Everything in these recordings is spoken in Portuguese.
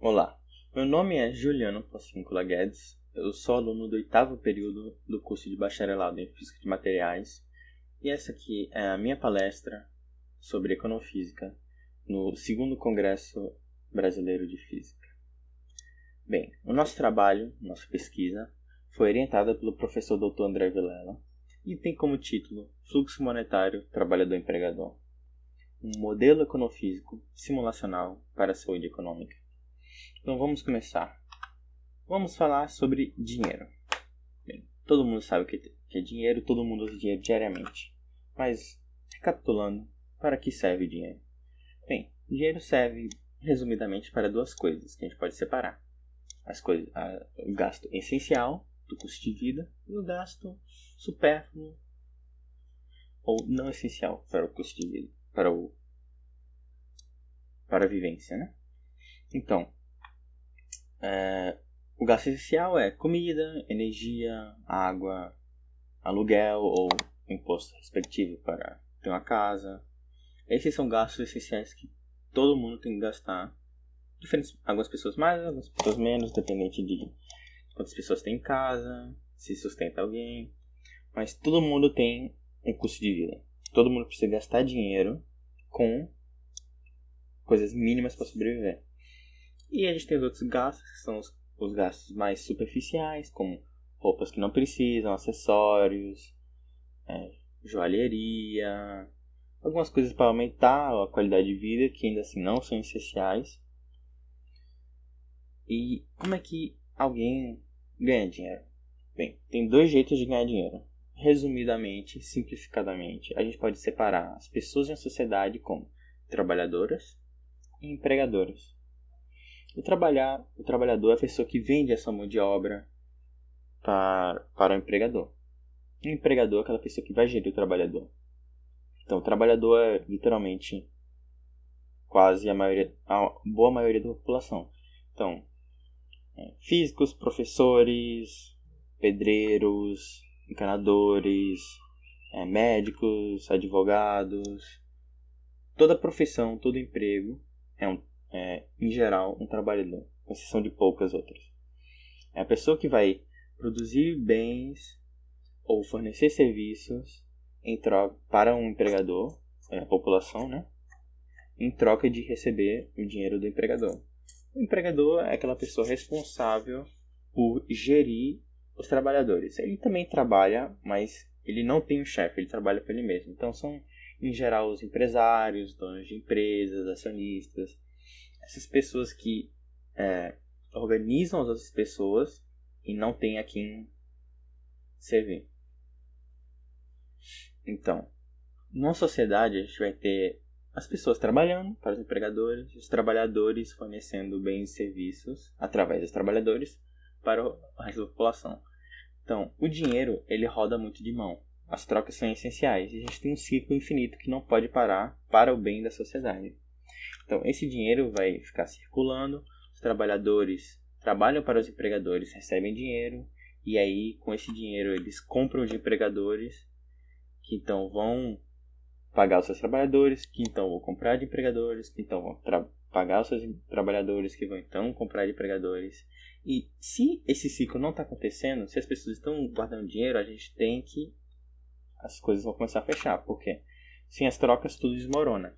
Olá, meu nome é Juliano Porciúncula Guedes, eu sou aluno do 8º período do curso de Bacharelado em Física de Materiais e essa aqui é a minha palestra sobre Econofísica no 2º Congresso Brasileiro de Física. Bem, o nosso trabalho, nossa pesquisa, foi orientada pelo professor Dr. André Vilela e tem como título Fluxo Monetário Trabalhador-Empregador, um modelo econofísico simulacional para a saúde econômica. Então vamos começar. Vamos falar sobre dinheiro. Bem, todo mundo sabe o que é dinheiro, todo mundo usa dinheiro diariamente. Mas, recapitulando, para que serve o dinheiro? Bem, dinheiro serve resumidamente para duas coisas que a gente pode separar. O gasto essencial do custo de vida e o gasto supérfluo ou não essencial para o custo de vida, para a vivência, né? Então, o gasto essencial é comida, energia, água, aluguel ou imposto respectivo para ter uma casa. Esses são gastos essenciais que todo mundo tem que gastar. Algumas pessoas mais, algumas pessoas menos, dependente de quantas pessoas tem em casa, se sustenta alguém. Mas todo mundo tem um custo de vida. Todo mundo precisa gastar dinheiro com coisas mínimas para sobreviver. E a gente tem os outros gastos, que são os gastos mais superficiais, como roupas que não precisam, acessórios, joalheria, algumas coisas para aumentar a qualidade de vida, que ainda assim não são essenciais. E como é que alguém ganha dinheiro? Bem, tem dois jeitos de ganhar dinheiro. Resumidamente, simplificadamente, a gente pode separar as pessoas em uma sociedade como trabalhadoras e empregadoras. O trabalhador é a pessoa que vende essa mão de obra para o empregador. O empregador é aquela pessoa que vai gerir o trabalhador. Então, o trabalhador é literalmente quase a boa maioria da população. Então, físicos, professores, pedreiros, encanadores, médicos, advogados. Toda profissão, todo emprego em geral, um trabalhador, com exceção de poucas outras. É a pessoa que vai produzir bens ou fornecer serviços para um empregador, a população, né? Em troca de receber o dinheiro do empregador. O empregador é aquela pessoa responsável por gerir os trabalhadores. Ele também trabalha, mas ele não tem um chefe, ele trabalha por ele mesmo. Então são, em geral, os empresários, donos de empresas, acionistas, essas pessoas que organizam as outras pessoas e não tem a quem servir. Então, numa sociedade a gente vai ter as pessoas trabalhando para os empregadores, os trabalhadores fornecendo bens e serviços através dos trabalhadores para o resto da população. Então, o dinheiro ele roda muito de mão. As trocas são essenciais e a gente tem um ciclo infinito que não pode parar para o bem da sociedade. Então, esse dinheiro vai ficar circulando, os trabalhadores trabalham para os empregadores, recebem dinheiro, e aí, com esse dinheiro, eles compram de empregadores, que então vão pagar os seus trabalhadores, que então vão comprar de empregadores, que então vão pagar os seus trabalhadores, que vão então comprar de empregadores. E se esse ciclo não está acontecendo, se as pessoas estão guardando dinheiro, a gente tem que... as coisas vão começar a fechar, porque sem as trocas tudo desmorona.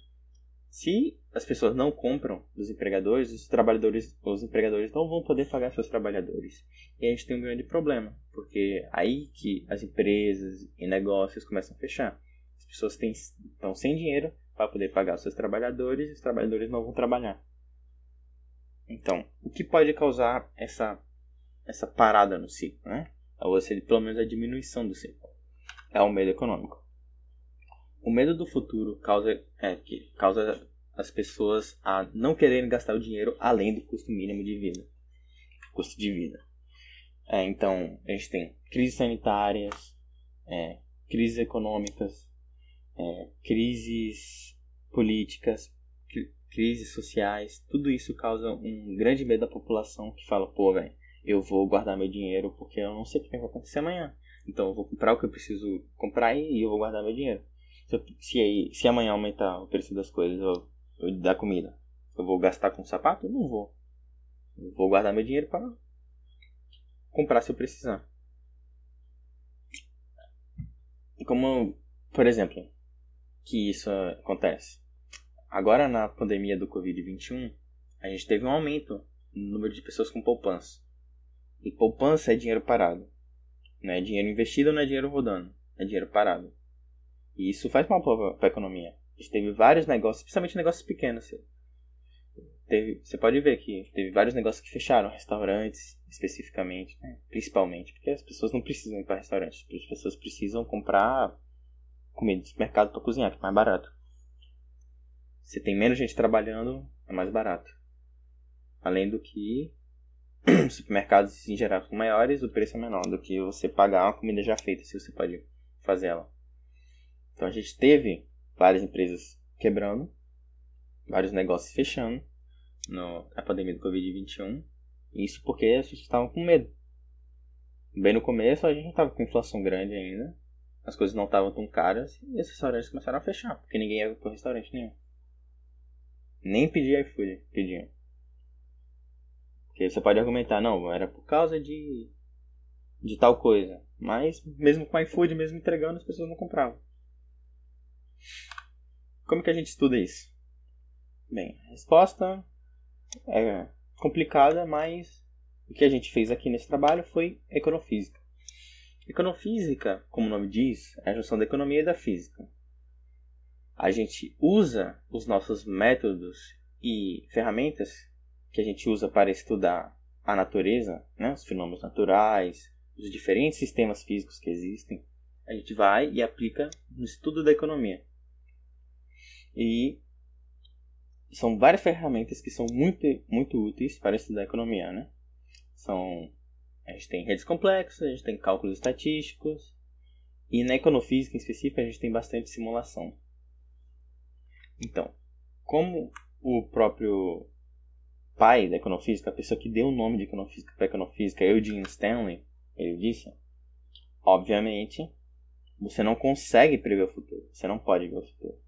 Se as pessoas não compram dos empregadores, os empregadores não vão poder pagar seus trabalhadores. E a gente tem um grande problema, porque aí que as empresas e negócios começam a fechar. As pessoas estão sem dinheiro para poder pagar os seus trabalhadores e os trabalhadores não vão trabalhar. Então, o que pode causar essa parada no ciclo, né? Ou seja, pelo menos a diminuição do ciclo. É o medo econômico. O medo do futuro causa as pessoas a não quererem gastar o dinheiro além do custo mínimo de vida. Custo de vida. Então, a gente tem crises sanitárias, crises econômicas, crises políticas, crises sociais. Tudo isso causa um grande medo da população que fala, velho, eu vou guardar meu dinheiro porque eu não sei o que vai acontecer amanhã. Então, eu vou comprar o que eu preciso comprar e eu vou guardar meu dinheiro. Se amanhã aumentar o preço das coisas ou da comida, eu vou gastar com sapato? Eu não vou. Vou guardar meu dinheiro para comprar se eu precisar. E como, por exemplo, que isso acontece? Agora na pandemia do Covid-21, a gente teve um aumento no número de pessoas com poupança. E poupança é dinheiro parado. Não é dinheiro investido, não é dinheiro rodando. É dinheiro parado. E isso faz mal para a economia. A gente teve vários negócios, principalmente negócios pequenos. Você pode ver que teve vários negócios que fecharam, restaurantes especificamente, né? Principalmente, porque as pessoas não precisam ir para restaurantes. As pessoas precisam comprar comida do mercado para cozinhar, que é mais barato. Se tem menos gente trabalhando, é mais barato. Além do que supermercados em geral são maiores, o preço é menor do que você pagar uma comida já feita, se você pode fazer ela. Então a gente teve várias empresas quebrando, vários negócios fechando na pandemia do Covid-21. Isso porque a gente estava com medo. Bem no começo a gente não estava com inflação grande ainda, as coisas não estavam tão caras e os restaurantes começaram a fechar, porque ninguém ia para restaurante nenhum. Nem pedir iFood pediam. Porque você pode argumentar, não, era por causa de tal coisa. Mas mesmo com iFood, mesmo entregando, as pessoas não compravam. Como que a gente estuda isso? Bem, a resposta é complicada, mas o que a gente fez aqui nesse trabalho foi econofísica. Econofísica, como o nome diz, é a junção da economia e da física. A gente usa os nossos métodos e ferramentas que a gente usa para estudar a natureza, né, os fenômenos naturais, os diferentes sistemas físicos que existem. A gente vai e aplica no estudo da economia. E são várias ferramentas que são muito, muito úteis para estudar a economia, né? A gente tem redes complexas, a gente tem cálculos estatísticos, e na econofísica em específico a gente tem bastante simulação. Então, como o próprio pai da econofísica, a pessoa que deu o nome de econofísica para econofísica, Eugene Stanley, ele disse, obviamente, você não consegue prever o futuro, você não pode ver o futuro.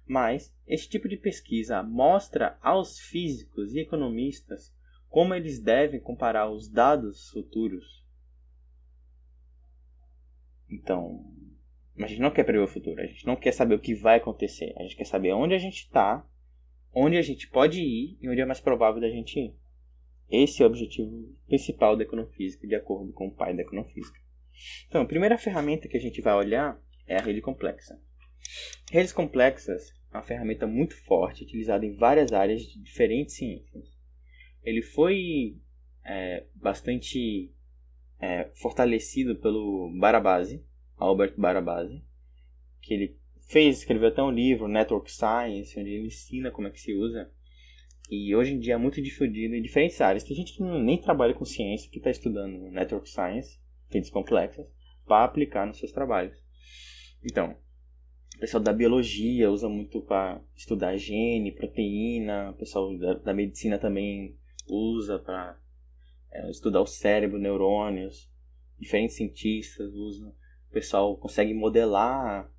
Mas esse tipo de pesquisa mostra aos físicos e economistas como eles devem comparar os dados futuros. Então, a gente não quer prever o futuro, a gente não quer saber o que vai acontecer, a gente quer saber onde a gente está, onde a gente pode ir e onde é mais provável da gente ir. Esse é o objetivo principal da econofísica, de acordo com o pai da econofísica. Então, a primeira ferramenta que a gente vai olhar é a rede complexa. Redes complexas é uma ferramenta muito forte, utilizada em várias áreas de diferentes ciências. Ele foi bastante fortalecido pelo Barabasi, Albert Barabasi, que ele escreveu até um livro, Network Science, onde ele ensina como é que se usa. E hoje em dia é muito difundido em diferentes áreas. Tem gente que nem trabalha com ciência, que está estudando Network Science, redes complexas, para aplicar nos seus trabalhos. Então, o pessoal da biologia usa muito para estudar gene, proteína. O pessoal da medicina também usa para estudar o cérebro, neurônios. Diferentes cientistas usam. O pessoal consegue modelar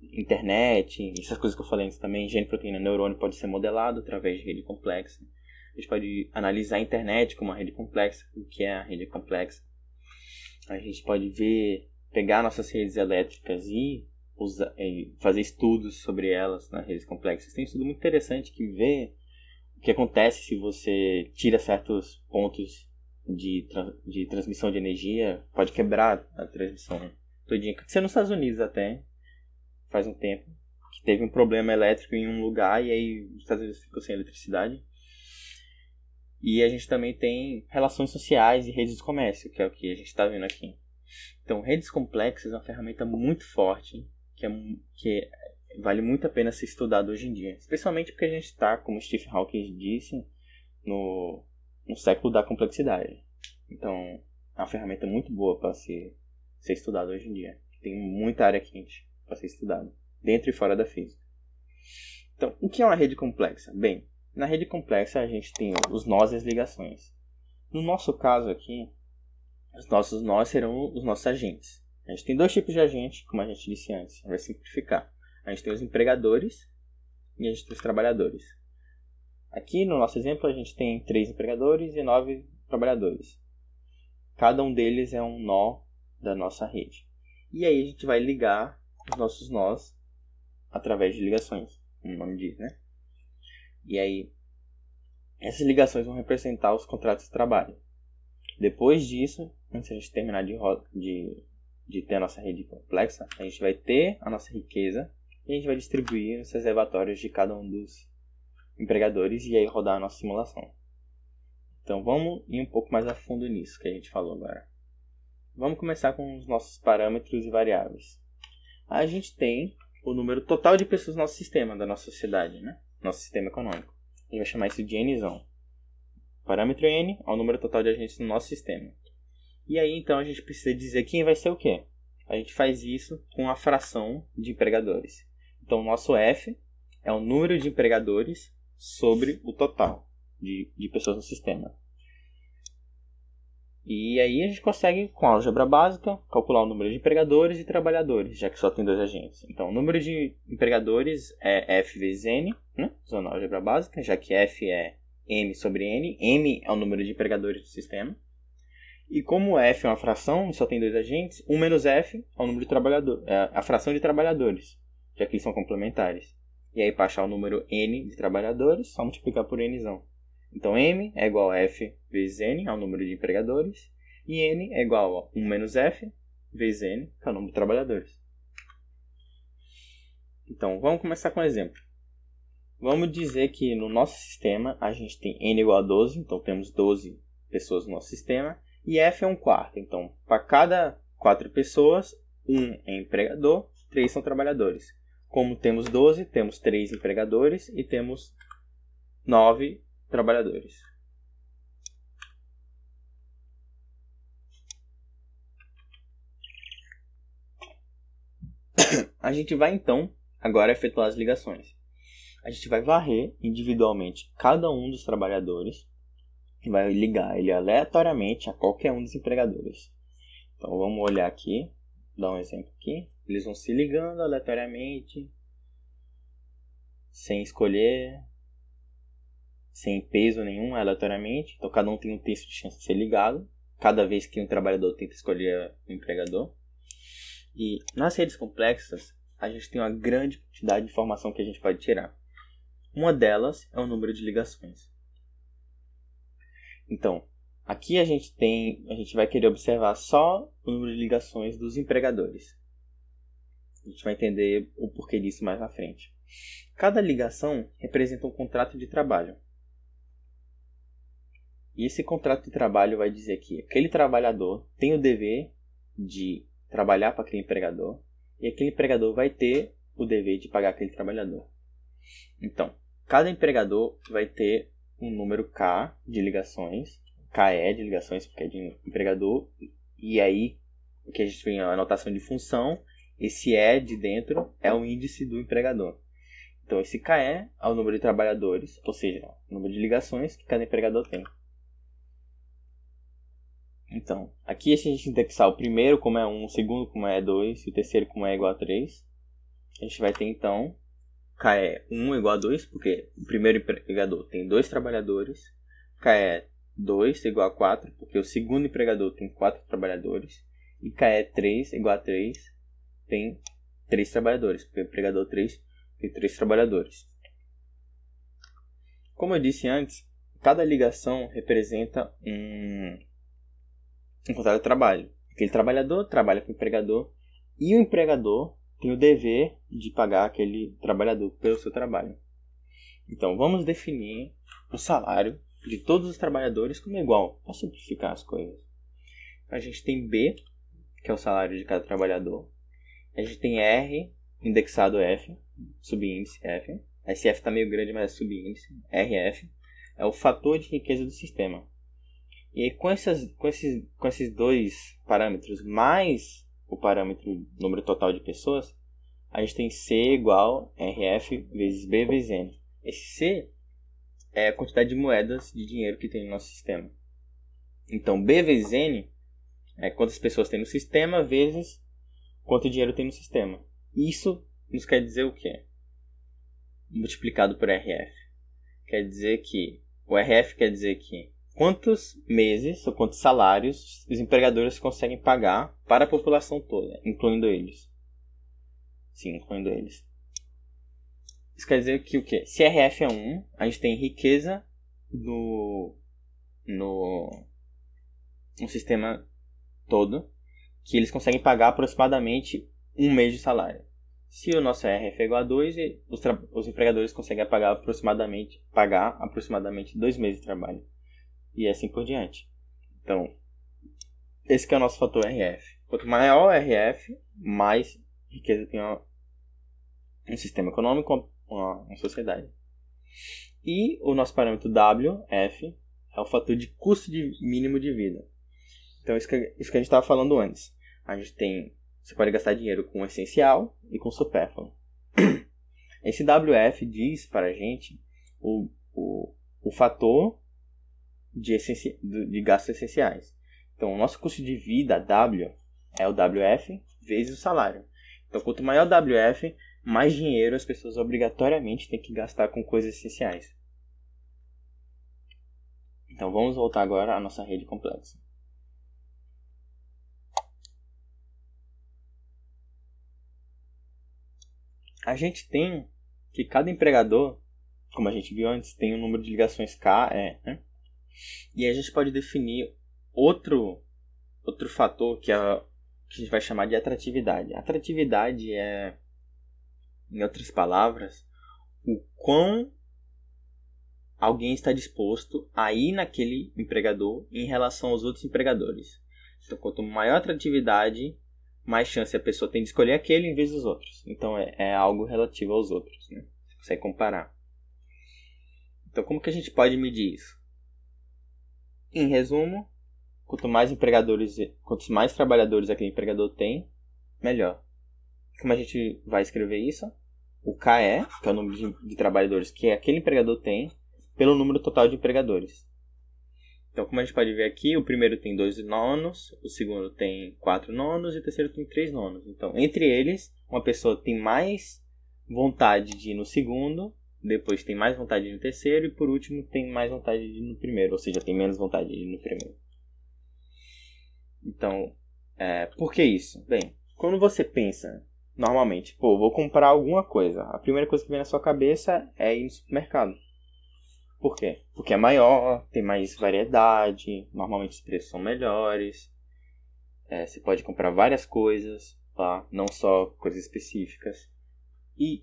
internet, essas coisas que eu falei antes também. Gene, proteína, neurônio pode ser modelado através de rede complexa. A gente pode analisar a internet como uma rede complexa, o que é a rede complexa. A gente pode pegar nossas redes elétricas e fazer estudos sobre elas nas redes complexas. Tem um estudo muito interessante que vê o que acontece se você tira certos pontos de transmissão de energia, pode quebrar a transmissão todinha. Aconteceu nos Estados Unidos até, faz um tempo, que teve um problema elétrico em um lugar e aí os Estados Unidos ficou sem eletricidade. E a gente também tem relações sociais e redes de comércio, que é o que a gente está vendo aqui. Então, redes complexas é uma ferramenta muito forte, que vale muito a pena ser estudado hoje em dia. Especialmente porque a gente está, como Stephen Hawking disse, no século da complexidade. Então, é uma ferramenta muito boa para ser estudada hoje em dia. Tem muita área quente para ser estudada, dentro e fora da física. Então, o que é uma rede complexa? Bem, na rede complexa a gente tem os nós e as ligações. No nosso caso aqui, os nossos nós serão os nossos agentes. A gente tem dois tipos de agente, como a gente disse antes. Vai simplificar. A gente tem os empregadores e a gente tem os trabalhadores. aqui no nosso exemplo a gente tem 3 empregadores e 9 trabalhadores. Cada um deles é um nó da nossa rede. E aí a gente vai ligar os nossos nós através de ligações, como o nome diz, né? E aí essas ligações vão representar os contratos de trabalho. Depois disso, antes de a gente terminar de ter a nossa rede complexa, a gente vai ter a nossa riqueza e a gente vai distribuir os reservatórios de cada um dos empregadores e aí rodar a nossa simulação. Então vamos ir um pouco mais a fundo nisso que a gente falou agora. Vamos começar com os nossos parâmetros e variáveis. A gente tem o número total de pessoas no nosso sistema, da nossa sociedade, né? Nosso sistema econômico. A gente vai chamar isso de Nzão. Parâmetro N é o número total de agentes no nosso sistema. E aí, então, a gente precisa dizer quem vai ser o quê? A gente faz isso com a fração de empregadores. Então, o nosso F é o número de empregadores sobre o total de pessoas no sistema. E aí a gente consegue, com a álgebra básica, calcular o número de empregadores e trabalhadores, já que só tem 2 agentes. Então, o número de empregadores é F vezes N, né? Usando a álgebra básica, já que F é M sobre N. M é o número de empregadores do sistema. E como F é uma fração e só tem 2 agentes, 1 menos F é o número de trabalhadores, é a fração de trabalhadores, já que eles são complementares. E aí, para achar o número N de trabalhadores, só multiplicar por Nzão. Então, M é igual a F vezes N, é o número de empregadores, e N é igual a 1 menos F vezes N, que é o número de trabalhadores. Então, vamos começar com um exemplo. Vamos dizer que no nosso sistema a gente tem N igual a 12, então temos 12 pessoas no nosso sistema, e F é um quarto. Então, para cada 4 pessoas, 1 é empregador, 3 são trabalhadores. Como temos 12, temos 3 empregadores e temos 9 trabalhadores. A gente vai então agora efetuar as ligações. A gente vai varrer individualmente cada um dos trabalhadores e vai ligar ele aleatoriamente a qualquer um dos empregadores. Então vamos olhar aqui, dar um exemplo aqui. Eles vão se ligando aleatoriamente, sem escolher, sem peso nenhum, aleatoriamente. Então cada um tem um terço de chance de ser ligado, cada vez que um trabalhador tenta escolher o empregador. E nas redes complexas, a gente tem uma grande quantidade de informação que a gente pode tirar. Uma delas é o número de ligações. Então, aqui a gente vai querer observar só o número de ligações dos empregadores. A gente vai entender o porquê disso mais na frente. Cada ligação representa um contrato de trabalho. E esse contrato de trabalho vai dizer que aquele trabalhador tem o dever de trabalhar para aquele empregador e aquele empregador vai ter o dever de pagar aquele trabalhador. Então, cada empregador vai ter um número K de ligações, KE de ligações, porque é de empregador, e aí o que a gente tem a anotação de função, esse E de dentro é o índice do empregador. Então, esse KE é o número de trabalhadores, ou seja, o número de ligações que cada empregador tem. Então, aqui se a gente indexar o primeiro como é 1, o segundo como é 2 e o terceiro como é igual a 3, a gente vai ter então KE 1 igual a 2, porque o primeiro empregador tem 2 trabalhadores, KE 2 igual a 4, porque o segundo empregador tem 4 trabalhadores, e KE 3 igual a 3, tem 3 trabalhadores, porque o empregador 3 tem 3 trabalhadores. Como eu disse antes, cada ligação representa um contrato de trabalho. Aquele trabalhador trabalha com o empregador e o empregador tem o dever de pagar aquele trabalhador pelo seu trabalho. Então, vamos definir o salário de todos os trabalhadores como igual, para simplificar as coisas. A gente tem B, que é o salário de cada trabalhador. A gente tem R, indexado F, subíndice F. Esse F está meio grande, mas é subíndice. RF é o fator de riqueza do sistema. E aí, com esses dois parâmetros, mais o parâmetro número total de pessoas, a gente tem C igual RF vezes B vezes N. Esse C é a quantidade de moedas de dinheiro que tem no nosso sistema. Então, B vezes N é quantas pessoas tem no sistema vezes quanto dinheiro tem no sistema. Isso nos quer dizer o quê? Multiplicado por RF. quer dizer que o RF quer dizer que quantos meses ou quantos salários os empregadores conseguem pagar para a população toda, incluindo eles. Sim, incluindo eles. Isso quer dizer que o quê? Se RF é 1, a gente tem riqueza no sistema todo, que eles conseguem pagar aproximadamente um mês de salário. Se o nosso RF é igual a 2, os empregadores conseguem pagar aproximadamente 2 meses de trabalho. E assim por diante. Então, esse que é o nosso fator RF. Quanto maior o RF, mais riqueza tem um sistema econômico, uma sociedade. E o nosso parâmetro WF é o fator de custo mínimo de vida. Então, isso que a gente estava falando antes. Você pode gastar dinheiro com essencial e com supérfluo. Esse WF diz para a gente o fator de gastos essenciais. Então, o nosso custo de vida, W, é o WF vezes o salário. Então, quanto maior o WF, mais dinheiro as pessoas obrigatoriamente têm que gastar com coisas essenciais. Então, vamos voltar agora à nossa rede complexa. A gente tem que cada empregador, como a gente viu antes, tem um número de ligações KE, né? E a gente pode definir outro fator que a gente vai chamar de atratividade. Atratividade é, em outras palavras, o quão alguém está disposto a ir naquele empregador em relação aos outros empregadores. Então, quanto maior a atratividade, mais chance a pessoa tem de escolher aquele em vez dos outros. Então, é algo relativo aos outros, né? Você consegue comparar. Então, como que a gente pode medir isso? Em resumo, quantos mais trabalhadores aquele empregador tem, melhor. Como a gente vai escrever isso? O KE, que é o número de trabalhadores que aquele empregador tem, pelo número total de empregadores. Então, como a gente pode ver aqui, o primeiro tem 2 nonos, o segundo tem 4 nonos e o terceiro tem 3 nonos. Então, entre eles, uma pessoa tem mais vontade de ir no segundo, depois tem mais vontade de ir no terceiro e, por último, tem mais vontade de ir no primeiro, ou seja, tem menos vontade de ir no primeiro. Então, por que isso? Bem, quando você pensa, normalmente, vou comprar alguma coisa, a primeira coisa que vem na sua cabeça é ir no supermercado. Por quê? Porque é maior, tem mais variedade, normalmente os preços são melhores, você pode comprar várias coisas, tá? Não só coisas específicas. E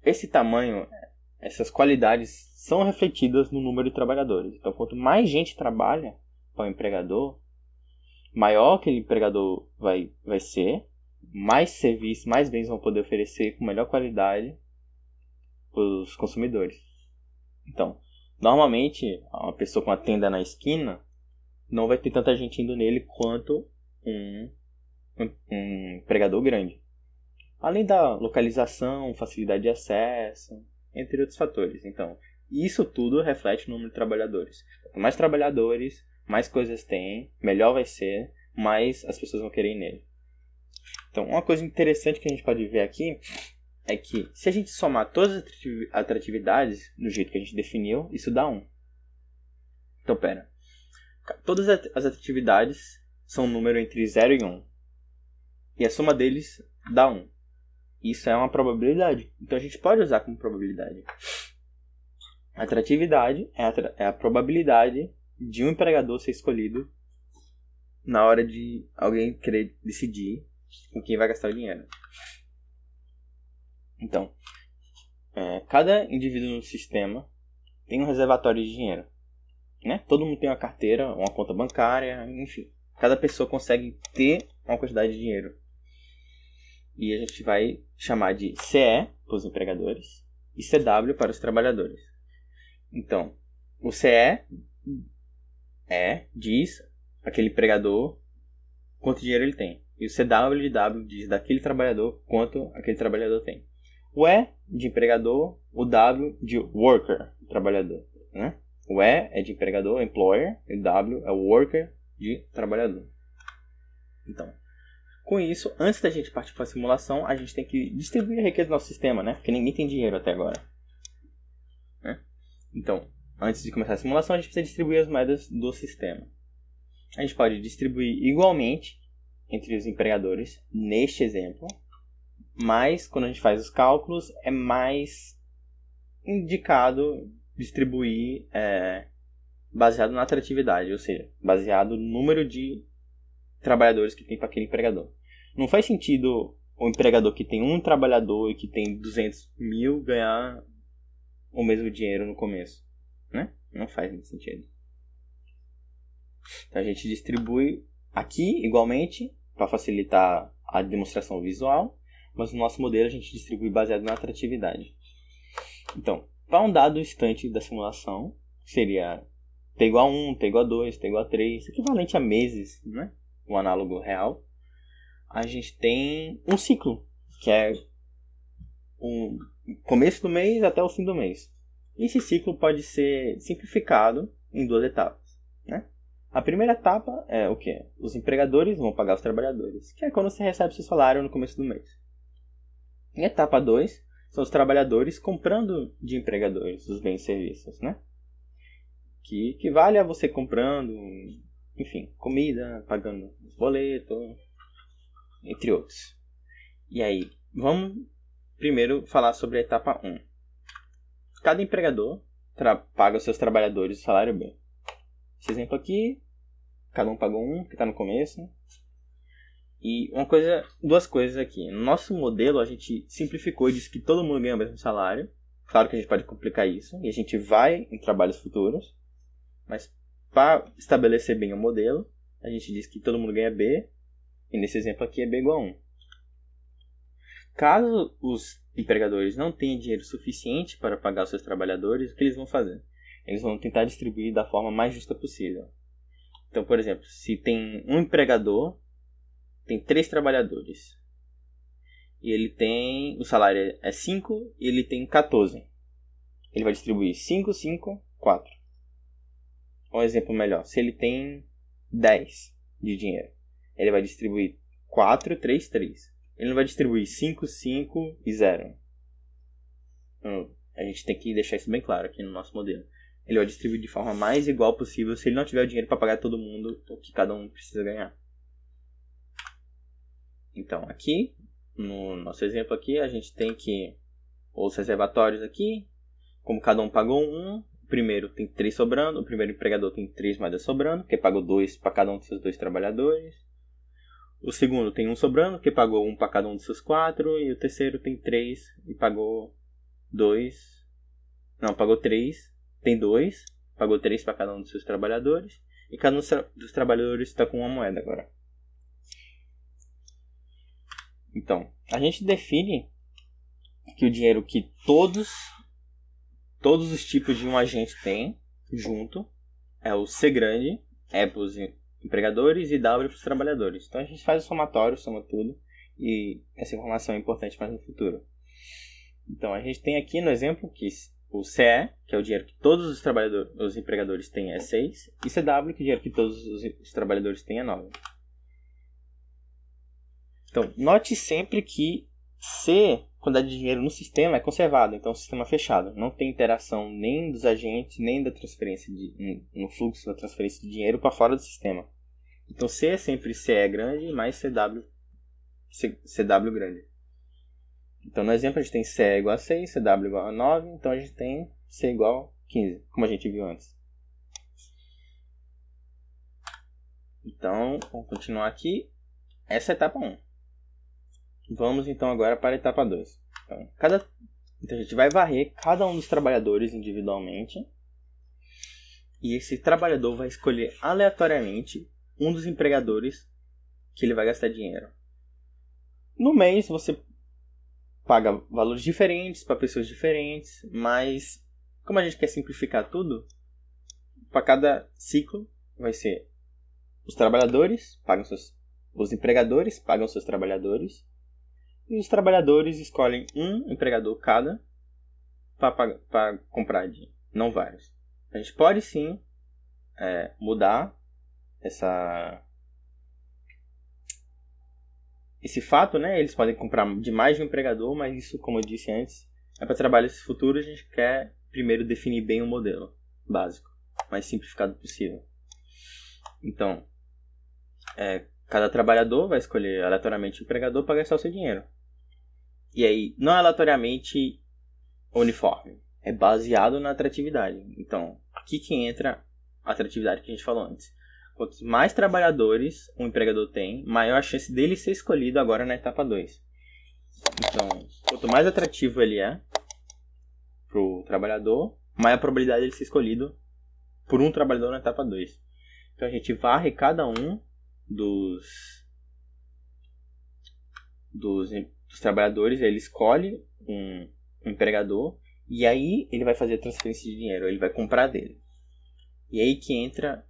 esse tamanho, essas qualidades são refletidas no número de trabalhadores. Então, quanto mais gente trabalha para o empregador, maior aquele empregador vai ser, mais serviços, mais bens vão poder oferecer com melhor qualidade para os consumidores. Então, normalmente, uma pessoa com a tenda na esquina não vai ter tanta gente indo nele quanto um empregador grande. Além da localização, facilidade de acesso, entre outros fatores. Então, isso tudo reflete o número de trabalhadores. Quanto mais trabalhadores, mais coisas tem, melhor vai ser, mais as pessoas vão querer ir nele. Então, uma coisa interessante que a gente pode ver aqui é que se a gente somar todas as atratividades do jeito que a gente definiu, isso dá 1. Então, todas as atratividades são um número entre 0 e 1. E a soma deles dá 1. Isso é uma probabilidade. Então, a gente pode usar como probabilidade. A atratividade é a probabilidade de um empregador ser escolhido na hora de alguém querer decidir com quem vai gastar o dinheiro. Então, cada indivíduo no sistema tem um reservatório de dinheiro, né? Todo mundo tem uma carteira, uma conta bancária, enfim. Cada pessoa consegue ter uma quantidade de dinheiro. E a gente vai chamar de CE para os empregadores e CW para os trabalhadores. Então, o CE diz aquele empregador quanto dinheiro ele tem. E o CW diz daquele trabalhador quanto aquele trabalhador tem. O E de empregador, o W de worker, trabalhador, né? O E é de empregador, employer, e o W é o worker, de trabalhador. Então, com isso, antes da gente partir para a simulação, a gente tem que distribuir a riqueza do nosso sistema, né? Porque ninguém tem dinheiro até agora, né? Então, antes de começar a simulação, a gente precisa distribuir as moedas do sistema. A gente pode distribuir igualmente entre os empregadores, neste exemplo, mas quando a gente faz os cálculos, é mais indicado distribuir baseado na atratividade, ou seja, baseado no número de trabalhadores que tem para aquele empregador. Não faz sentido o empregador que tem um trabalhador e que tem 200 mil ganhar o mesmo dinheiro no começo, né? Não faz muito sentido. Então a gente distribui aqui igualmente para facilitar a demonstração visual, mas no nosso modelo a gente distribui baseado na atratividade. Então, para um dado instante da simulação, seria t igual a 1, t igual a 2, t igual a 3, equivalente a meses, né? O análogo real. A gente tem um ciclo, que é o começo do mês até o fim do mês. Esse ciclo pode ser simplificado em 2 etapas, né? A primeira etapa é o quê? Os empregadores vão pagar os trabalhadores, que é quando você recebe seu salário no começo do mês. Em etapa 2, são os trabalhadores comprando de empregadores os bens e serviços, né? Que equivale a você comprando, enfim, comida, pagando os boletos, entre outros. E aí, vamos primeiro falar sobre a etapa 1. Cada empregador paga aos seus trabalhadores o salário B. Esse exemplo aqui, cada um pagou um, que está no começo. E duas coisas aqui. No nosso modelo, a gente simplificou e disse que todo mundo ganha o mesmo salário. Claro que a gente pode complicar isso, e a gente vai em trabalhos futuros. Mas para estabelecer bem o modelo, a gente diz que todo mundo ganha B, e nesse exemplo aqui é B igual a 1. Caso os empregadores não tenham dinheiro suficiente para pagar os seus trabalhadores, o que eles vão fazer? Eles vão tentar distribuir da forma mais justa possível. Então, por exemplo, se tem um empregador, tem 3 trabalhadores, e ele tem, o salário é 5 e ele tem 14. Ele vai distribuir 5, 5, 4. Um exemplo melhor, se ele tem 10 de dinheiro, ele vai distribuir 4, 3, 3. Ele não vai distribuir 5, 5 e 0. Então, a gente tem que deixar isso bem claro aqui no nosso modelo. Ele vai distribuir de forma mais igual possível se ele não tiver o dinheiro para pagar todo mundo o que cada um precisa ganhar. Então, aqui, no nosso exemplo aqui, a gente tem que os reservatórios aqui, como cada um pagou um, o primeiro tem 3 sobrando, o primeiro empregador tem 3 moedas sobrando, que pagou 2 para cada um dos seus 2 trabalhadores. O segundo tem 1 sobrando, que pagou 1 para cada um dos seus 4, e o terceiro tem 3 e pagou 2. Não, pagou 3, tem 2, pagou 3 para cada um dos seus trabalhadores, e cada um dos trabalhadores está com uma moeda agora. Então, a gente define que o dinheiro que todos os tipos de um agente têm junto é o C grande, E para os empregadores e W para os trabalhadores. Então a gente faz o somatório, soma tudo, e essa informação é importante mais no futuro. Então a gente tem aqui no exemplo que o CE, que é o dinheiro que todos os empregadores têm, é 6, e CW, que é o dinheiro que todos os trabalhadores têm, é 9. Então, note sempre que C, quantidade de dinheiro no sistema, é conservado. Então, é um sistema fechado. Não tem interação nem dos agentes, nem da transferência no fluxo da transferência de dinheiro para fora do sistema. Então, C é sempre CE grande mais CW grande. Então, no exemplo, a gente tem CE igual a 6, CW igual a 9. Então, a gente tem C igual a 15, como a gente viu antes. Então, vamos continuar aqui. Essa é a etapa 1. Vamos então agora para a etapa 2. Então a gente vai varrer cada um dos trabalhadores individualmente. E esse trabalhador vai escolher aleatoriamente um dos empregadores que ele vai gastar dinheiro. No mês você paga valores diferentes para pessoas diferentes, mas como a gente quer simplificar tudo, para cada ciclo vai ser os trabalhadores pagam os empregadores pagam seus trabalhadores. E os trabalhadores escolhem um empregador cada para comprar dinheiro, não vários. A gente pode sim mudar esse fato, né? Eles podem comprar de mais de um empregador, mas isso, como eu disse antes, é para trabalhos futuros. A gente quer primeiro definir bem o modelo básico, mais simplificado possível. Então, cada trabalhador vai escolher aleatoriamente o empregador para gastar o seu dinheiro. E aí, não é aleatoriamente uniforme, é baseado na atratividade. Então, aqui que entra a atratividade que a gente falou antes. Quanto mais trabalhadores um empregador tem, maior a chance dele ser escolhido agora na etapa 2. Então, quanto mais atrativo ele é para o trabalhador, maior a probabilidade de ele ser escolhido por um trabalhador na etapa 2. Então, a gente varre cada um dos trabalhadores, ele escolhe um empregador e aí ele vai fazer a transferência de dinheiro, ele vai comprar dele. E aí que entra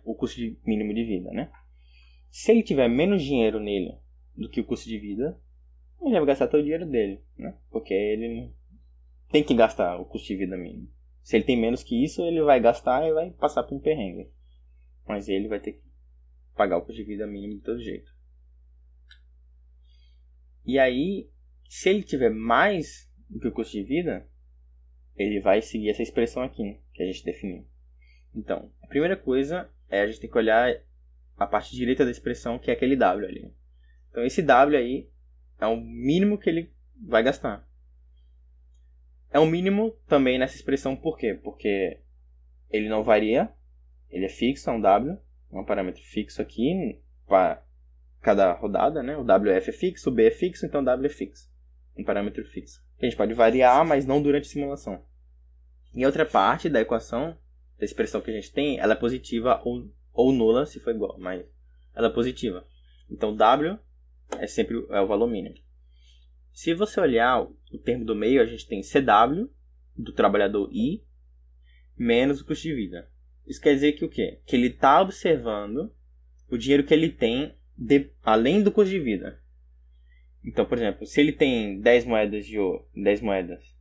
o custo mínimo de vida, né? Se ele tiver menos dinheiro nele do que o custo de vida, ele vai gastar todo o dinheiro dele, né? Porque ele tem que gastar o custo de vida mínimo. Se ele tem menos que isso, ele vai gastar e vai passar por um perrengue. Mas ele vai ter que pagar o custo de vida mínimo de todo jeito. E aí, se ele tiver mais do que o custo de vida, ele vai seguir essa expressão aqui, né, que a gente definiu. Então, a primeira coisa é a gente tem que olhar a parte direita da expressão, que é aquele W ali. Então, esse W aí é o mínimo que ele vai gastar. É o mínimo também nessa expressão, por quê? Porque ele não varia, ele é fixo, é um W, é um parâmetro fixo aqui para cada rodada, né? O WF é fixo, o B é fixo, então o W é fixo. Um parâmetro fixo. A gente pode variar, mas não durante a simulação. Em outra parte da equação, da expressão que a gente tem, ela é positiva ou nula, se for igual, mas ela é positiva. Então W é sempre o valor mínimo. Se você olhar o termo do meio, a gente tem CW, do trabalhador I, menos o custo de vida. Isso quer dizer que o quê? Que ele está observando o dinheiro que ele tem além do custo de vida. Então, por exemplo, se ele tem 10 moedas de ouro, 10 moedas,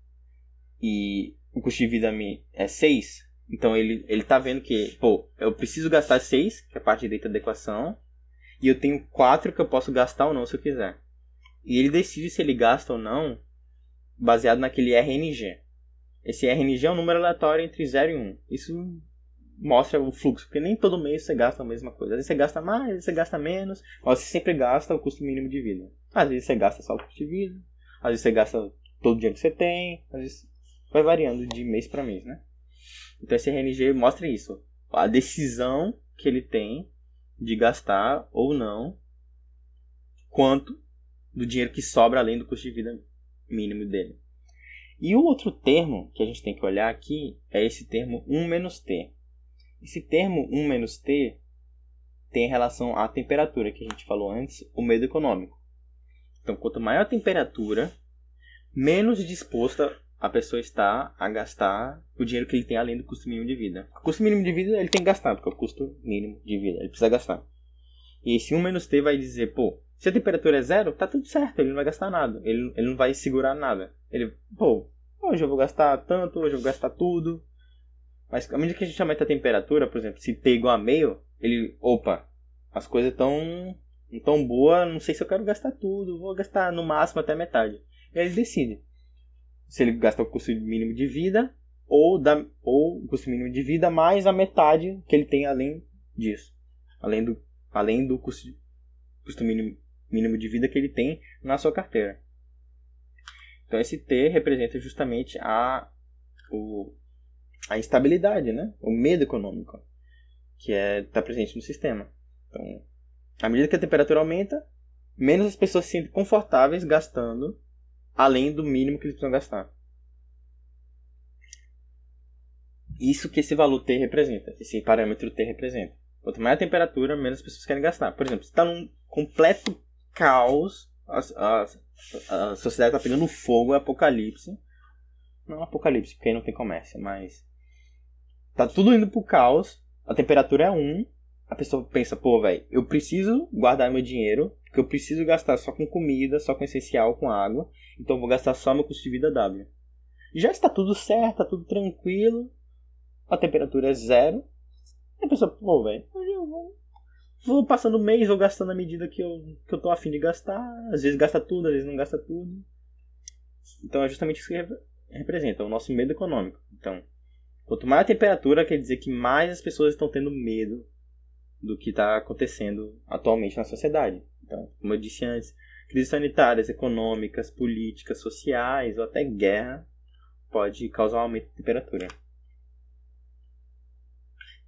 e o custo de vida é 6, então ele está vendo que, eu preciso gastar 6, que é a parte direita da equação, e eu tenho 4 que eu posso gastar ou não se eu quiser. E ele decide se ele gasta ou não baseado naquele RNG. Esse RNG é um número aleatório entre 0 e 1. Isso mostra o fluxo, porque nem todo mês você gasta a mesma coisa. Às vezes você gasta mais, às vezes você gasta menos, mas você sempre gasta o custo mínimo de vida. Às vezes você gasta só o custo de vida, às vezes você gasta todo o dinheiro que você tem, às vezes vai variando de mês para mês, né? Então esse RNG mostra isso, a decisão que ele tem de gastar ou não quanto do dinheiro que sobra além do custo de vida mínimo dele. E o outro termo que a gente tem que olhar aqui é esse termo 1 menos T. Esse termo 1 menos T tem relação à temperatura que a gente falou antes, o medo econômico. Então, quanto maior a temperatura, menos disposta a pessoa está a gastar o dinheiro que ele tem além do custo mínimo de vida. O custo mínimo de vida ele tem que gastar, porque é o custo mínimo de vida, ele precisa gastar. E esse 1 menos T vai dizer, se a temperatura é 0, tá tudo certo, ele não vai gastar nada, ele não vai segurar nada. Ele, hoje eu vou gastar tanto, hoje eu vou gastar tudo. Mas à medida que a gente aumenta a temperatura, por exemplo, se T igual a meio, ele, as coisas estão tão boas, não sei se eu quero gastar tudo, vou gastar no máximo até metade. E aí ele decide se ele gasta o custo mínimo de vida ou o custo mínimo de vida mais a metade que ele tem além disso. Além do custo mínimo de vida que ele tem na sua carteira. Então esse T representa justamente a instabilidade, né? O medo econômico que está presente no sistema. Então, à medida que a temperatura aumenta, menos as pessoas se sentem confortáveis gastando além do mínimo que eles precisam gastar. Isso que esse valor T representa, esse parâmetro T representa. Quanto mais a temperatura, menos as pessoas querem gastar. Por exemplo, se está num completo caos, a sociedade está pegando fogo, é apocalipse. Não apocalipse, porque aí não tem comércio, mas tá tudo indo pro caos, a temperatura é 1, a pessoa pensa, eu preciso guardar meu dinheiro, porque eu preciso gastar só com comida, só com essencial, com água, então eu vou gastar só meu custo de vida W. Já está tudo certo, tá tudo tranquilo, a temperatura é 0, e a pessoa, eu vou passando o mês, vou gastando à medida que eu tô a fim de gastar, às vezes gasta tudo, às vezes não gasta tudo. Então é justamente isso que representa? O nosso medo econômico. Então, quanto maior a temperatura, quer dizer que mais as pessoas estão tendo medo do que está acontecendo atualmente na sociedade. Então, como eu disse antes, crises sanitárias, econômicas, políticas, sociais ou até guerra pode causar um aumento de temperatura.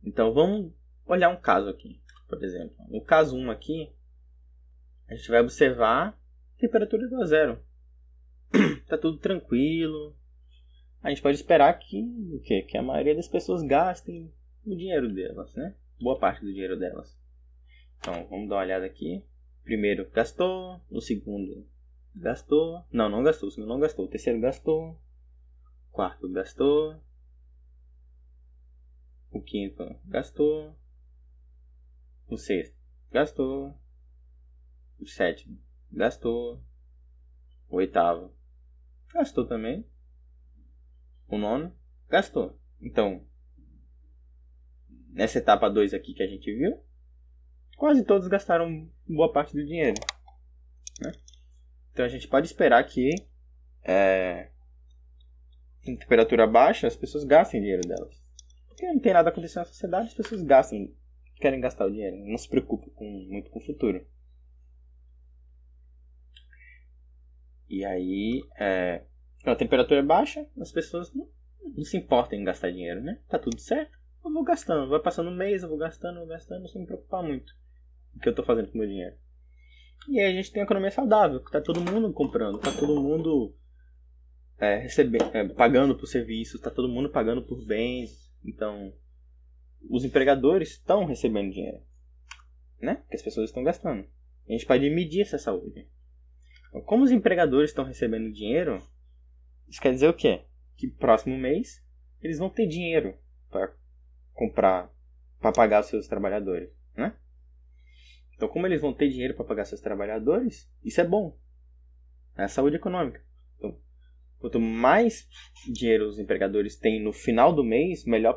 Então, vamos olhar um caso aqui, por exemplo. No caso 1 aqui, a gente vai observar a temperatura do zero. Está tudo tranquilo. A gente pode esperar que a maioria das pessoas gastem o dinheiro delas, né? Boa parte do dinheiro delas. Então, vamos dar uma olhada aqui. Primeiro gastou, o segundo gastou. Não gastou, o segundo não gastou. O terceiro gastou. O quarto gastou. O quinto gastou. O sexto gastou. O sétimo gastou. O oitavo gastou também. O nono gastou. Então, nessa etapa 2 aqui que a gente viu, quase todos gastaram boa parte do dinheiro, né? Então a gente pode esperar que em temperatura baixa as pessoas gastem o dinheiro delas. Porque não tem nada acontecendo na sociedade, as pessoas querem gastar o dinheiro, não se preocupam muito com o futuro. E aí, quando a temperatura é baixa, as pessoas não se importam em gastar dinheiro, né? Tá tudo certo, eu vou gastando, vai passando um mês, eu vou gastando, sem me preocupar muito com o que eu tô fazendo com o meu dinheiro. E aí a gente tem uma economia saudável, que tá todo mundo comprando, tá todo mundo pagando por serviços, tá todo mundo pagando por bens. Então, os empregadores estão recebendo dinheiro, né? Porque as pessoas estão gastando. A gente pode medir essa saúde. Então, como os empregadores estão recebendo dinheiro, isso quer dizer o quê? Que próximo mês eles vão ter dinheiro para comprar, para pagar os seus trabalhadores, né? Então, como eles vão ter dinheiro para pagar seus trabalhadores, isso é bom. É a saúde econômica. Então, quanto mais dinheiro os empregadores têm no final do mês, melhor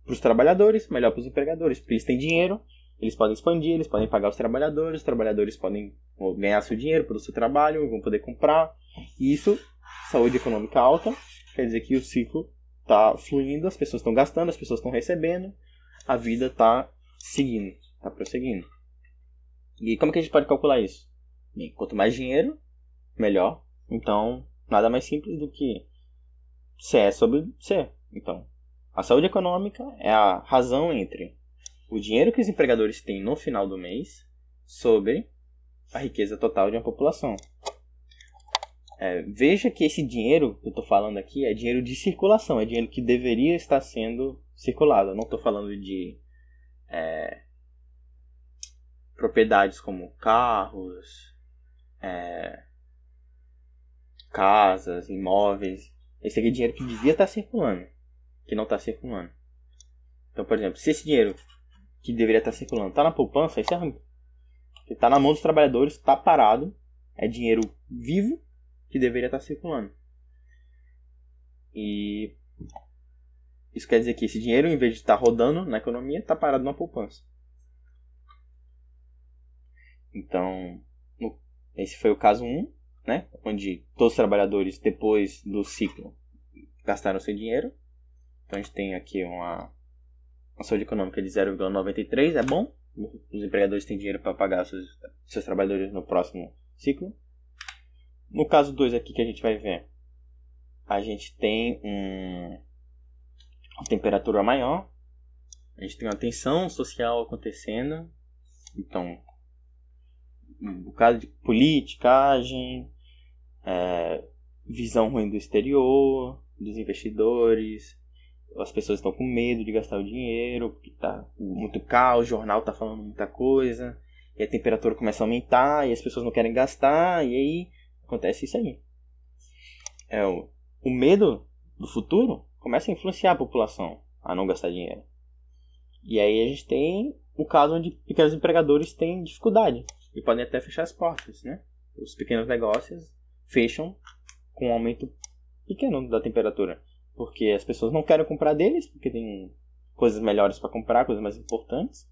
para os trabalhadores, melhor para os empregadores. Porque eles têm dinheiro, eles podem expandir, eles podem pagar os trabalhadores podem ganhar seu dinheiro pelo seu trabalho, vão poder comprar. E isso, saúde econômica alta, quer dizer que o ciclo está fluindo, as pessoas estão gastando, as pessoas estão recebendo, a vida está seguindo, está prosseguindo. E como que a gente pode calcular isso? Bem, quanto mais dinheiro, melhor. Então, nada mais simples do que C é sobre C. Então, a saúde econômica é a razão entre o dinheiro que os empregadores têm no final do mês sobre a riqueza total de uma população. Veja que esse dinheiro que eu estou falando aqui é dinheiro de circulação, é dinheiro que deveria estar sendo circulado. Eu não estou falando de propriedades como carros, casas, imóveis. Esse aqui é dinheiro que devia estar circulando, que não está circulando. Então, por exemplo, se esse dinheiro que deveria estar circulando está na poupança, isso é ruim. Porque está na mão dos trabalhadores, está parado, é dinheiro vivo que deveria estar circulando. E isso quer dizer que esse dinheiro, em vez de estar rodando na economia, está parado na poupança. Então, esse foi o caso 1, né? Onde todos os trabalhadores, depois do ciclo, gastaram seu dinheiro. Então, a gente tem aqui uma saúde econômica de 0,93, é bom. Os empregadores têm dinheiro para pagar seus trabalhadores no próximo ciclo. No caso 2 aqui que a gente vai ver, a gente tem uma temperatura maior. A gente tem uma tensão social acontecendo. Então, um bocado de politicagem, visão ruim do exterior, dos investidores. As pessoas estão com medo de gastar o dinheiro, porque está muito caos, o jornal está falando muita coisa, e a temperatura começa a aumentar, e as pessoas não querem gastar, e aí acontece isso aí. O medo do futuro começa a influenciar a população a não gastar dinheiro. E aí a gente tem o caso onde pequenos empregadores têm dificuldade, e podem até fechar as portas, né? Os pequenos negócios fecham com um aumento pequeno da temperatura. Porque as pessoas não querem comprar deles, porque tem coisas melhores para comprar, coisas mais importantes.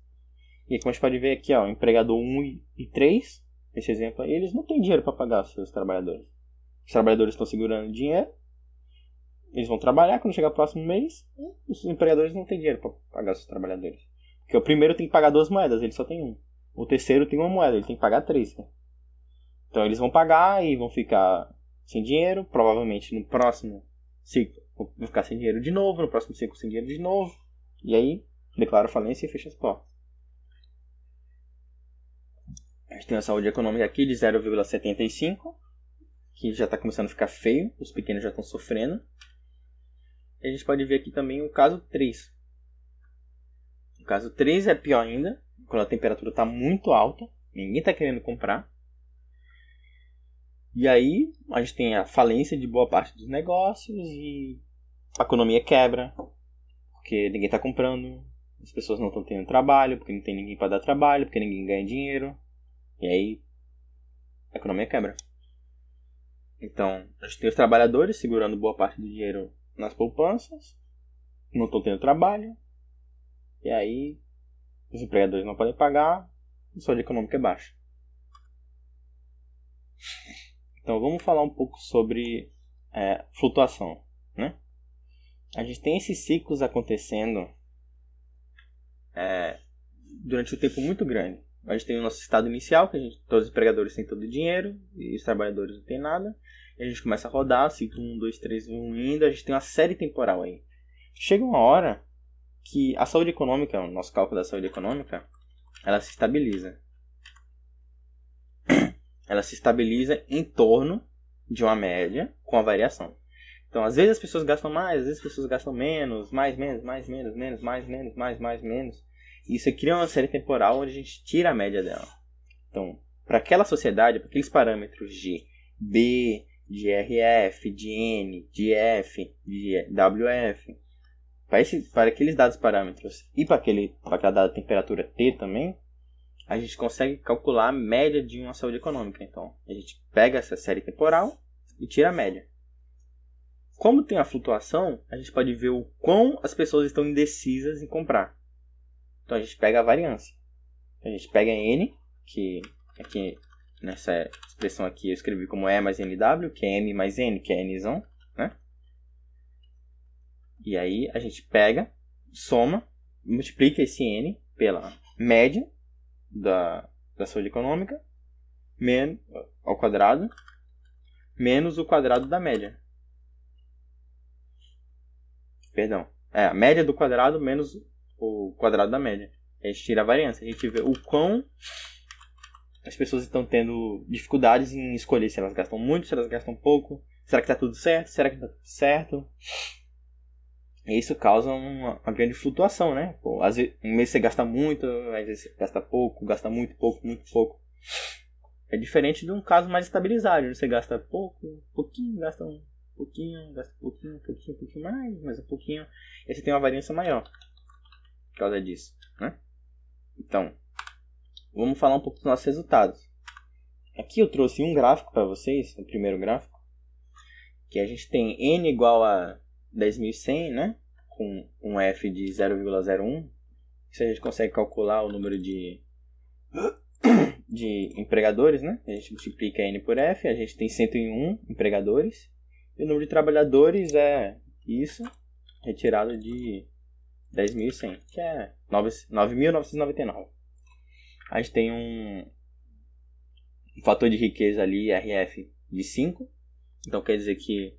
E como a gente pode ver aqui, ó, empregador 1 e 3, esse exemplo aí, eles não têm dinheiro para pagar os seus trabalhadores. Os trabalhadores estão segurando dinheiro eles vão trabalhar, quando chegar o próximo mês, os empregadores não têm dinheiro para pagar os seus trabalhadores. Porque o primeiro tem que pagar 2 moedas, ele só tem um. O terceiro tem uma moeda, ele tem que pagar 3. Né? Então eles vão pagar e vão ficar sem dinheiro, provavelmente no próximo ciclo vão ficar sem dinheiro de novo, no próximo ciclo sem dinheiro de novo, e aí declara falência e fecha as portas. A gente tem a saúde econômica aqui de 0,75, que já está começando a ficar feio, os pequenos já estão sofrendo. E a gente pode ver aqui também o caso 3. O caso 3 é pior ainda, quando a temperatura está muito alta, ninguém está querendo comprar. E aí a gente tem a falência de boa parte dos negócios e a economia quebra, porque ninguém está comprando, as pessoas não estão tendo trabalho, porque não tem ninguém para dar trabalho, porque ninguém ganha dinheiro. E aí a economia quebra. Então a gente tem os trabalhadores segurando boa parte do dinheiro nas poupanças, não estão tendo trabalho, e aí os empregadores não podem pagar, a saúde econômica é baixa. Então vamos falar um pouco sobre flutuação, né? A gente tem esses ciclos acontecendo durante um tempo muito grande. A gente tem o nosso estado inicial, que todos os empregadores têm todo o dinheiro e os trabalhadores não têm nada. E a gente começa a rodar, ciclo 1, 2, 3, 1 indo, a gente tem uma série temporal aí. Chega uma hora que a saúde econômica, o nosso cálculo da saúde econômica, ela se estabiliza. Ela se estabiliza em torno de uma média com a variação. Então, às vezes as pessoas gastam mais, às vezes as pessoas gastam menos, mais, menos, mais, menos, menos, mais, menos, mais, menos. E isso cria uma série temporal onde a gente tira a média dela. Então, para aquela sociedade, para aqueles parâmetros de B, de RF, de N, de F, de WF, para aqueles dados parâmetros e para aquela dada temperatura T também, a gente consegue calcular a média de uma saúde econômica. Então, a gente pega essa série temporal e tira a média. Como tem a flutuação, a gente pode ver o quão as pessoas estão indecisas em comprar. Então, a gente pega a variância. A gente pega N, que aqui nessa expressão aqui eu escrevi como E mais NW, que é M mais N, que é Nzão, né? E aí a gente pega, soma, multiplica esse N pela média da saúde econômica ao quadrado menos o quadrado da média. Perdão. A média do quadrado menos o quadrado da média. A gente tira a variância. A gente vê o quão as pessoas estão tendo dificuldades em escolher se elas gastam muito, se elas gastam pouco. Será que está tudo certo? Será que está tudo certo? E isso causa uma grande flutuação, né? Pô, às vezes, um mês você gasta muito, às vezes você gasta pouco, gasta muito pouco, muito pouco. É diferente de um caso mais estabilizado, onde você gasta pouquinho, gasta um pouquinho, gasta um pouquinho mais um pouquinho. E aí você tem uma variância maior por causa disso, né? Então, vamos falar um pouco dos nossos resultados. Aqui eu trouxe um gráfico para vocês, o primeiro gráfico, que a gente tem N igual a 10.100, né? Com um F de 0,01. Isso a gente consegue calcular o número de empregadores, né? A gente multiplica N por F, a gente tem 101 empregadores. E o número de trabalhadores é isso, retirado de 10.100, que é 9.999. A gente tem um fator de riqueza ali, RF, de 5. Então quer dizer que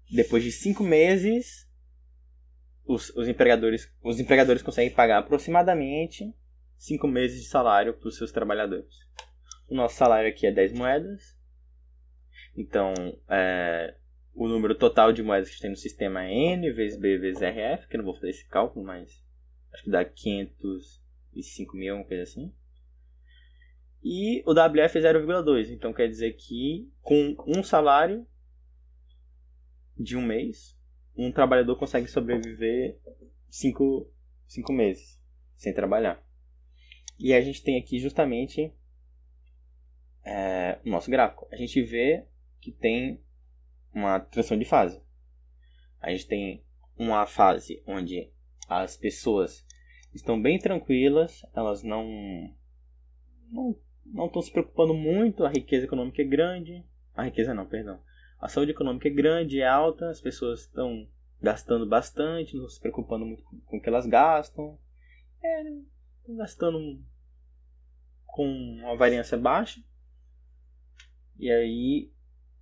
depois de 5 meses, os empregadores conseguem pagar aproximadamente 5 meses de salário para os seus trabalhadores. O nosso salário aqui é 10 moedas. Então, o número total de moedas que a gente tem no sistema é N vezes B vezes RF, que eu não vou fazer esse cálculo, mas acho que dá 505 mil, uma coisa assim. E o WF é 0,2. Então quer dizer que com um salário de um mês, um trabalhador consegue sobreviver 5 meses sem trabalhar. E a gente tem aqui justamente o nosso gráfico. A gente vê que tem uma transição de fase. A gente tem uma fase onde as pessoas estão bem tranquilas, elas não estão se preocupando muito, a riqueza econômica é grande. A riqueza não, perdão. A saúde econômica é grande, é alta, as pessoas estão gastando bastante, não se preocupando muito com o que elas gastam. Gastando com uma variância baixa. E aí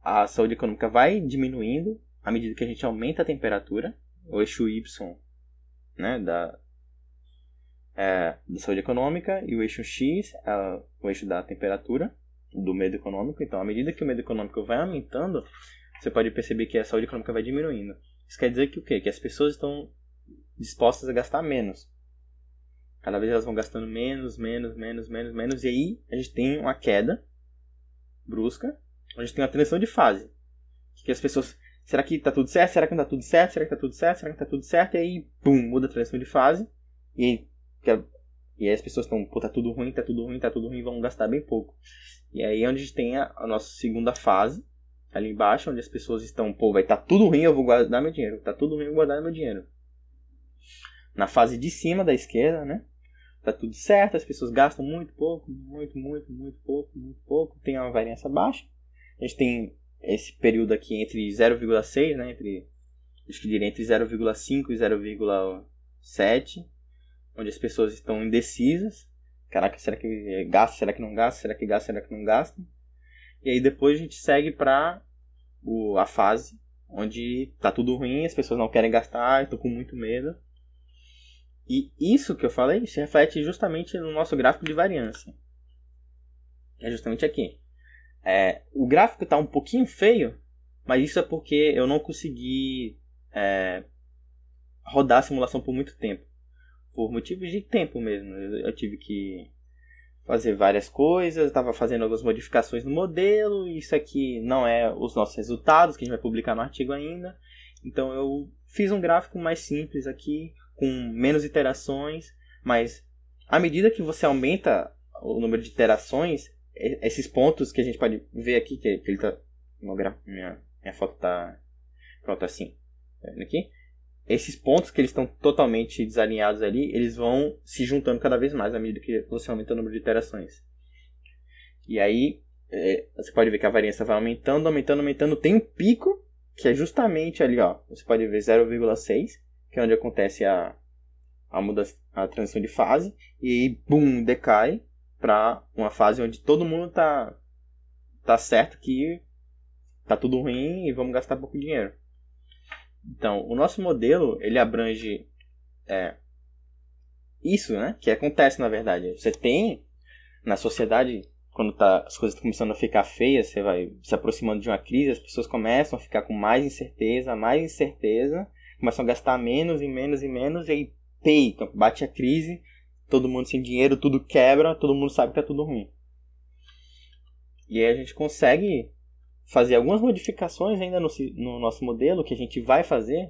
a saúde econômica vai diminuindo à medida que a gente aumenta a temperatura. O eixo Y, né, da saúde econômica, e o eixo X é o eixo da temperatura, do medo econômico. Então, à medida que o medo econômico vai aumentando, você pode perceber que a saúde econômica vai diminuindo. Isso quer dizer que o quê? Que as pessoas estão dispostas a gastar menos. Cada vez elas vão gastando menos, e aí a gente tem uma queda brusca, a gente tem uma transição de fase. Que as pessoas, será que tá tudo certo? Será que não tá tudo certo? Será que tá tudo certo? Será que tá tudo certo? E aí, pum, muda a transição de fase. E aí as pessoas estão, pô, tá tudo ruim, vão gastar bem pouco. E aí é onde a gente tem a nossa segunda fase, ali embaixo, onde as pessoas estão, pô, vai tá tudo ruim, eu vou guardar meu dinheiro. Tá tudo ruim, eu vou guardar meu dinheiro. Na fase de cima da esquerda, né? Tá tudo certo, as pessoas gastam muito pouco, muito pouco, tem uma variância baixa. A gente tem esse período aqui entre 0,6, né? Acho que diria entre 0,5 e 0,7, onde as pessoas estão indecisas. Caraca, será que gasta, será que não gasta, será que gasta, será que não gasta? E aí depois a gente segue para a fase onde tá tudo ruim, as pessoas não querem gastar, estão com muito medo. E isso que eu falei se reflete justamente no nosso gráfico de variância. É justamente aqui. O gráfico está um pouquinho feio, mas isso é porque eu não consegui rodar a simulação por muito tempo. Por motivos de tempo mesmo. Eu tive que fazer várias coisas, estava fazendo algumas modificações no modelo, e isso aqui não é os nossos resultados, que a gente vai publicar no artigo ainda. Então eu fiz um gráfico mais simples aqui, com menos iterações, mas à medida que você aumenta o número de iterações, esses pontos que a gente pode ver aqui, que ele tá, minha foto está pronto assim, aqui, esses pontos que eles estão totalmente desalinhados ali, eles vão se juntando cada vez mais à medida que você aumenta o número de iterações. E aí você pode ver que a variância vai aumentando, tem um pico que é justamente ali, ó, você pode ver 0,6, que é onde acontece a mudança, a transição de fase, e aí, bum, decai para uma fase onde todo mundo tá certo que tá tudo ruim e vamos gastar pouco dinheiro. Então, o nosso modelo, ele abrange isso, né, que acontece na verdade. Você tem, na sociedade, quando as coisas estão começando a ficar feias, você vai se aproximando de uma crise, as pessoas começam a ficar com mais incerteza, começam a gastar menos, e aí, então, bate a crise, todo mundo sem dinheiro, tudo quebra, todo mundo sabe que tá tudo ruim. E aí a gente consegue fazer algumas modificações ainda no nosso modelo, que a gente vai fazer,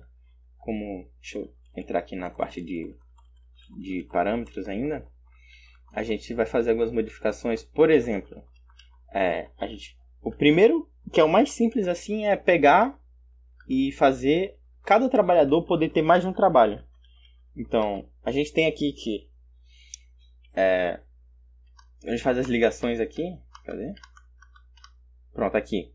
como, deixa eu entrar aqui na parte de parâmetros ainda, a gente vai fazer algumas modificações, por exemplo, o primeiro, que é o mais simples assim, é pegar e fazer cada trabalhador poder ter mais de um trabalho. Então, a gente tem aqui que a gente faz as ligações aqui. Cadê? Pronto, aqui.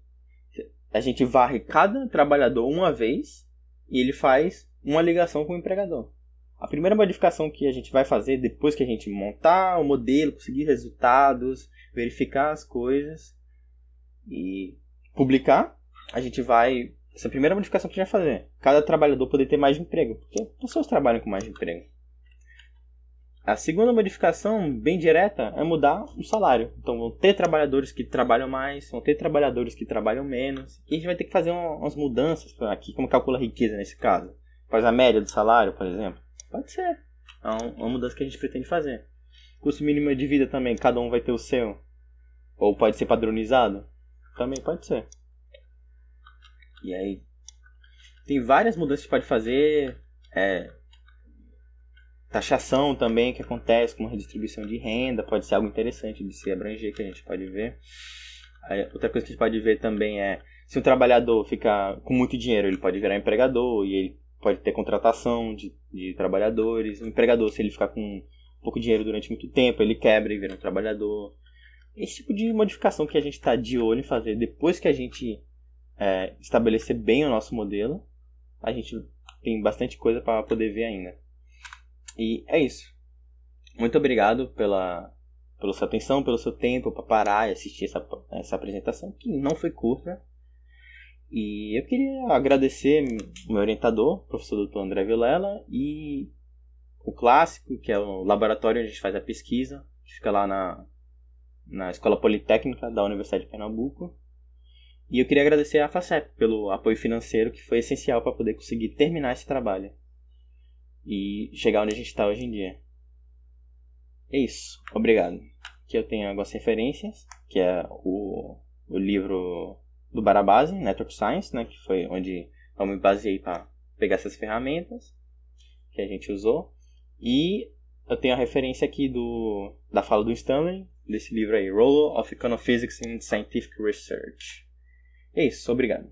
A gente varre cada trabalhador uma vez e ele faz uma ligação com o empregador. A primeira modificação que a gente vai fazer depois que a gente montar o modelo, conseguir resultados, verificar as coisas e publicar, essa primeira modificação que a gente vai fazer, cada trabalhador poder ter mais de emprego, porque pessoas trabalham com mais de emprego. A segunda modificação, bem direta, é mudar o salário. Então vão ter trabalhadores que trabalham mais, vão ter trabalhadores que trabalham menos, e a gente vai ter que fazer umas mudanças aqui, como calcula a riqueza nesse caso. Faz a média do salário, por exemplo. Pode ser. É uma mudança que a gente pretende fazer. Custo mínimo de vida também, cada um vai ter o seu. Ou pode ser padronizado? Também pode ser. E aí, tem várias mudanças que pode fazer. Taxação também que acontece com uma redistribuição de renda. Pode ser algo interessante de se abranger, que a gente pode ver. Aí, outra coisa que a gente pode ver também é, se um trabalhador fica com muito dinheiro, ele pode virar empregador e ele pode ter contratação de trabalhadores. O empregador, se ele ficar com pouco dinheiro durante muito tempo, ele quebra e vira um trabalhador. Esse tipo de modificação que a gente está de olho em fazer depois que a gente estabelecer bem o nosso modelo. A gente tem bastante coisa para poder ver ainda. E é isso. Muito obrigado pela sua atenção, pelo seu tempo para parar e assistir essa apresentação, que não foi curta. E eu queria agradecer o meu orientador, o professor Dr. André Vilela, e o Clássico, que é o laboratório onde a gente faz a pesquisa, que fica lá na Escola Politécnica da Universidade de Pernambuco. E eu queria agradecer à FACEP pelo apoio financeiro, que foi essencial para poder conseguir terminar esse trabalho e chegar onde a gente está hoje em dia. É isso. Obrigado. Aqui eu tenho algumas referências, que é o livro do Barabasi, Network Science, né, que foi onde eu me baseei para pegar essas ferramentas que a gente usou. E eu tenho a referência aqui da fala do Stanley, desse livro aí, Role of Econophysics in Scientific Research. É isso. Obrigado.